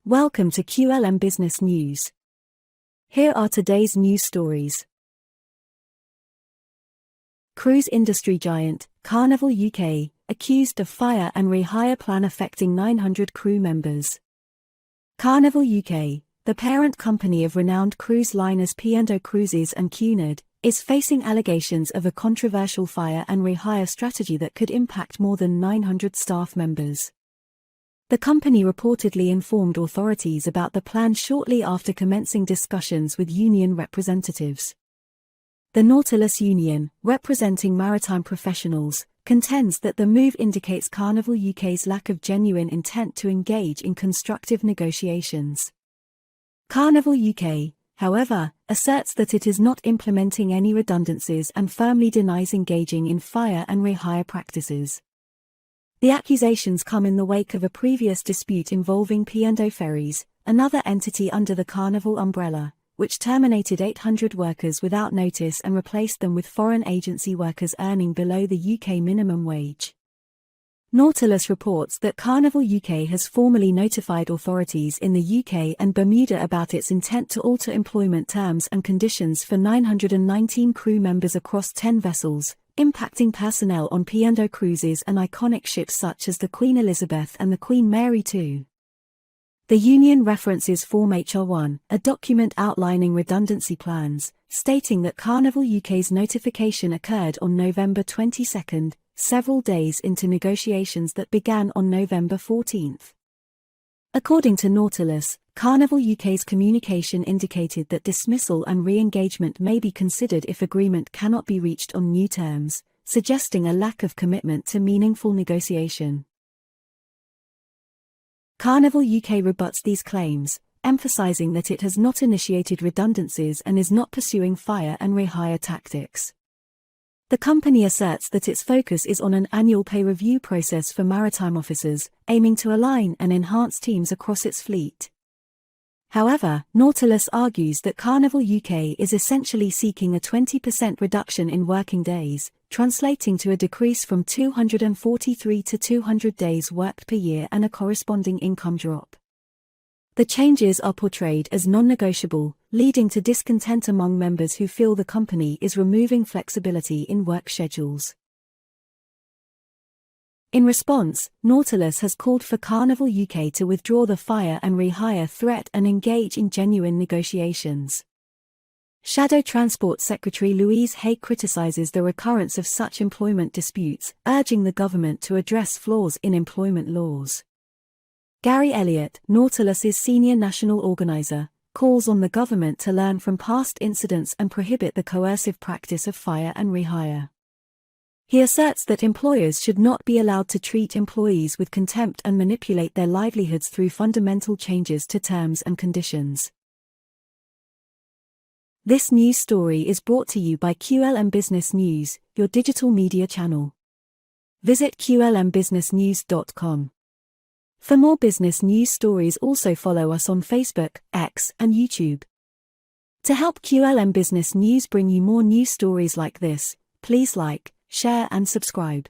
Welcome to QLM Business News. Here are today's news stories. Cruise industry giant, Carnival UK, accused of fire and rehire plan affecting 900 crew members. Carnival UK, the parent company of renowned cruise liners P&O Cruises and Cunard, is facing allegations of a controversial fire and rehire strategy that could impact more than 900 staff members. The company reportedly informed authorities about the plan shortly after commencing discussions with union representatives. The Nautilus union, representing maritime professionals, contends that the move indicates Carnival UK's lack of genuine intent to engage in constructive negotiations. Carnival UK, however, asserts that it is not implementing any redundancies and firmly denies engaging in fire and rehire practices. The accusations come in the wake of a previous dispute involving P&O Ferries, another entity under the Carnival umbrella, which terminated 800 workers without notice and replaced them with foreign agency workers earning below the UK minimum wage. Nautilus reports that Carnival UK has formally notified authorities in the UK and Bermuda about its intent to alter employment terms and conditions for 919 crew members across 10 vessels, impacting personnel on P&O Cruises and iconic ships such as the Queen Elizabeth and the Queen Mary II. The union references Form HR1, a document outlining redundancy plans, stating that Carnival UK's notification occurred on November 22, several days into negotiations that began on November 14. According to Nautilus, Carnival UK's communication indicated that dismissal and re-engagement may be considered if agreement cannot be reached on new terms, suggesting a lack of commitment to meaningful negotiation. Carnival UK rebuts these claims, emphasizing that it has not initiated redundancies and is not pursuing fire and rehire tactics. The company asserts that its focus is on an annual pay review process for maritime officers, aiming to align and enhance teams across its fleet. However, Nautilus argues that Carnival UK is essentially seeking a 20% reduction in working days, translating to a decrease from 243 to 200 days worked per year and a corresponding income drop. The changes are portrayed as non-negotiable, leading to discontent among members who feel the company is removing flexibility in work schedules. In response, Nautilus has called for Carnival UK to withdraw the fire and rehire threat and engage in genuine negotiations. Shadow Transport Secretary Louise Hay criticizes the recurrence of such employment disputes, urging the government to address flaws in employment laws. Gary Elliott, Nautilus's senior national organizer, calls on the government to learn from past incidents and prohibit the coercive practice of fire and rehire. He asserts that employers should not be allowed to treat employees with contempt and manipulate their livelihoods through fundamental changes to terms and conditions. This news story is brought to you by QLM Business News, your digital media channel. Visit qlmbusinessnews.com. For more business news stories, also follow us on Facebook, X, and YouTube. To help QLM Business News bring you more news stories like this, please like, share and subscribe.